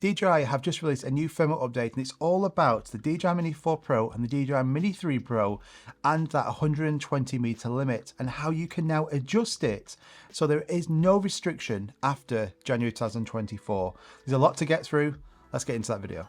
DJI have just released a new firmware update, and it's all about the DJI Mini 4 Pro and the DJI Mini 3 Pro and that 120-meter limit and how you can now adjust it so there is no restriction after January 2024. There's a lot to get through. Let's get into that video.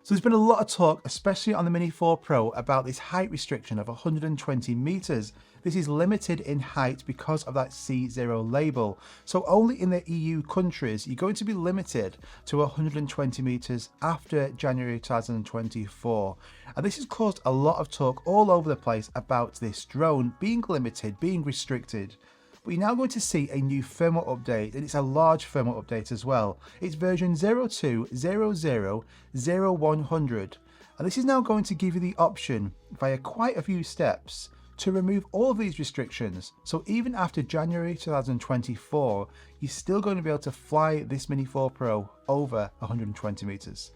So there's been a lot of talk, especially on the Mini 4 Pro, about this height restriction of 120 meters. This is limited in height because of that C0 label. So only in the EU countries, you're going to be limited to 120 meters after January 2024. And this has caused a lot of talk all over the place about this drone being limited, being restricted. But you're now going to see a new firmware update, and it's a large firmware update as well. It's version 02.00.0100, and this is now going to give you the option via quite a few steps to remove all of these restrictions. So even after January 2024, you're still going to be able to fly this Mini 4 Pro over 120 meters.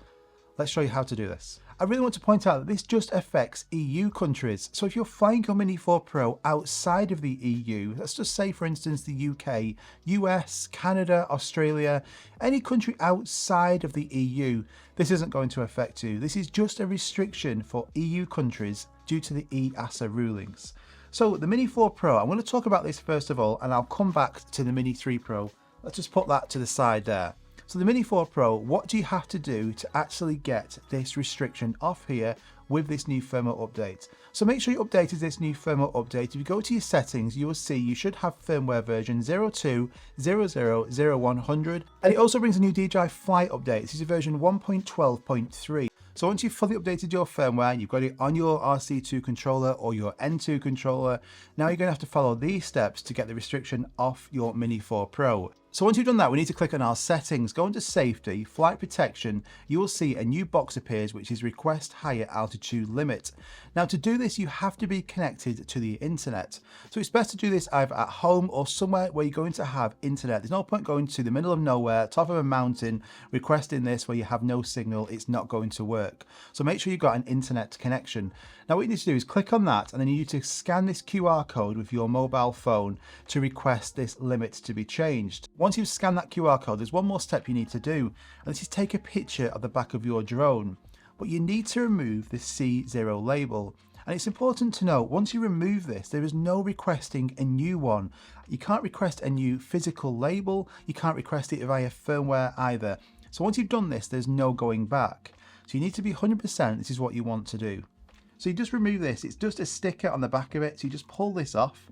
Let's show you how to do this. I really want to point out that this just affects EU countries. So if you're flying your Mini 4 Pro outside of the EU, let's just say for instance the UK, US, Canada, Australia, any country outside of the EU, this isn't going to affect you. This is just a restriction for EU countries due to the EASA rulings. So the Mini 4 Pro, I'm going to talk about this first of all, and I'll come back to the Mini 3 Pro. Let's just put that to the side there. So the Mini 4 Pro, what do you have to do to actually get this restriction off here with this new firmware update? So make sure you updated this new firmware update. If you go to your settings, you will see you should have firmware version 02.00.0100, and it also brings a new DJI Flight update. This is version 1.12.3. So once you've fully updated your firmware, you've got it on your RC2 controller or your N2 controller, now you're going to have to follow these steps to get the restriction off your Mini 4 Pro. So once you've done that, we need to click on our settings, go into safety, flight protection. You will see a new box appears, which is request higher altitude limit. Now to do this, you have to be connected to the internet. So it's best to do this either at home or somewhere where you're going to have internet. There's no point going to the middle of nowhere, top of a mountain, requesting this where you have no signal. It's not going to work. So make sure you've got an internet connection. Now what you need to do is click on that, and then you need to scan this QR code with your mobile phone to request this limit to be changed. Once you've scanned that QR code, there's one more step you need to do, and this is take a picture of the back of your drone. But you need to remove the C0 label. And it's important to note, once you remove this, there is no requesting a new one. You can't request a new physical label, you can't request it via firmware either. So once you've done this, there's no going back. So you need to be 100%, this is what you want to do. So you just remove this, it's just a sticker on the back of it, so you just pull this off.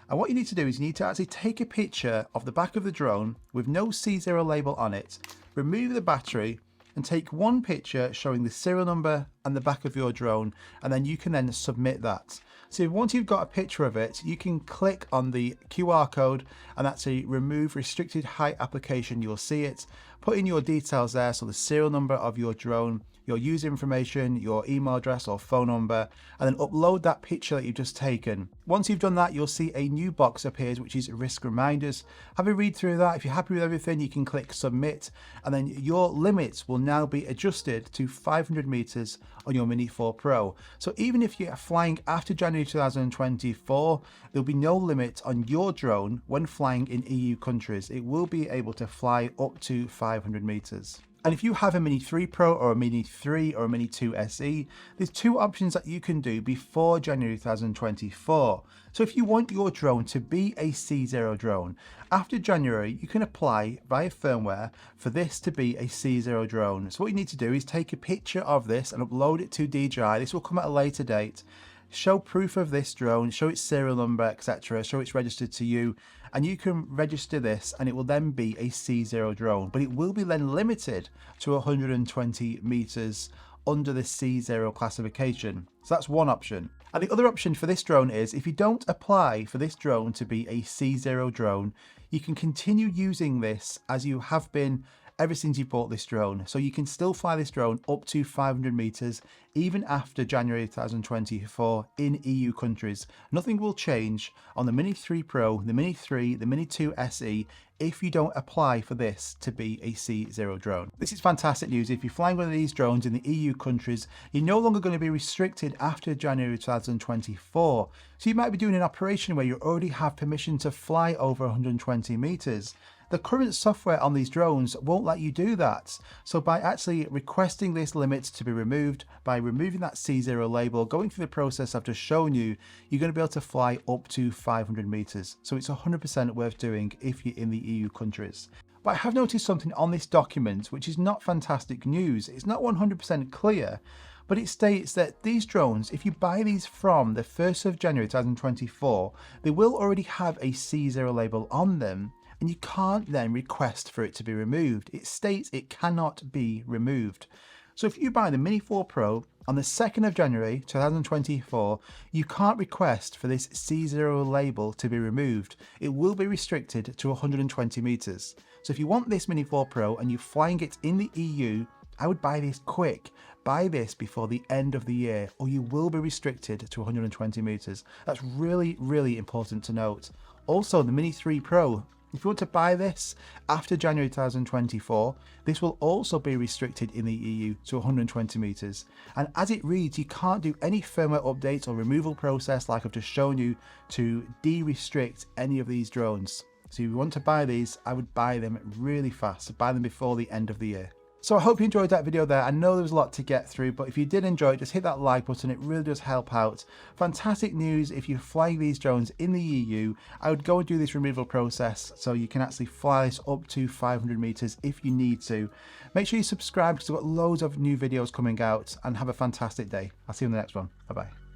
And what you need to do is you need to actually take a picture of the back of the drone with no C0 label on it, remove the battery, and take one picture showing the serial number and the back of your drone, and then you can then submit that. So once you've got a picture of it, you can click on the QR code and actually remove restricted height application. You'll see it. Put in your details there, so the serial number of your drone, your user information, your email address or phone number, and then upload that picture that you've just taken. Once you've done that, you'll see a new box appears, which is risk reminders. Have a read through that. If you're happy with everything, you can click submit, and then your limits will now be adjusted to 500 meters on your Mini 4 Pro. So even if you're flying after January 2024, there'll be no limit on your drone when flying in EU countries. It will be able to fly up to 500 meters. And if you have a Mini 3 Pro or a Mini 3 or a Mini 2 SE, there's two options that you can do before January 2024. So if you want your drone to be a C0 drone, after January, you can apply via firmware for this to be a C0 drone. So what you need to do is take a picture of this and upload it to DJI. This will come at a later date. Show proof of this drone, show its serial number, etc., show it's registered to you, and you can register this and it will then be a C0 drone, but it will be then limited to 120 meters under the C0 classification. So that's one option. And the other option for this drone is, if you don't apply for this drone to be a C0 drone, you can continue using this as you have been ever since you bought this drone. So you can still fly this drone up to 500 meters even after January 2024 in EU countries. Nothing will change on the Mini 3 Pro, the Mini 3, the Mini 2 SE if you don't apply for this to be a C0 drone. This is fantastic news. If you're flying one of these drones in the EU countries, you're no longer going to be restricted after January 2024. So you might be doing an operation where you already have permission to fly over 120 meters. The current software on these drones won't let you do that. So by actually requesting this limit to be removed, by removing that C0 label, going through the process I've just shown you, you're going to be able to fly up to 500 meters. So it's 100% worth doing if you're in the EU countries. But I have noticed something on this document which is not fantastic news. It's not 100% clear, but it states that these drones, if you buy these from the 1st of January 2024, they will already have a C0 label on them, and you can't then request for it to be removed. It states it cannot be removed. So if you buy the Mini 4 Pro on the 2nd of January 2024, you can't request for this C0 label to be removed. It will be restricted to 120 meters. So if you want this Mini 4 Pro and you're flying it in the EU, I would buy this quick. Buy this before the end of the year, or you will be restricted to 120 meters. That's really, really important to note. Also, the Mini 3 Pro, if you want to buy this after January 2024, this will also be restricted in the EU to 120 meters. And as it reads, you can't do any firmware updates or removal process like I've just shown you to de-restrict any of these drones. So if you want to buy these, I would buy them really fast. Buy them before the end of the year. So I hope you enjoyed that video there. I know there was a lot to get through, but if you did enjoy it, just hit that like button. It really does help out. Fantastic news if you're flying these drones in the EU. I would go and do this removal process so you can actually fly this up to 500 meters if you need to. Make sure you subscribe because I've got loads of new videos coming out, and have a fantastic day. I'll see you in the next one. Bye bye.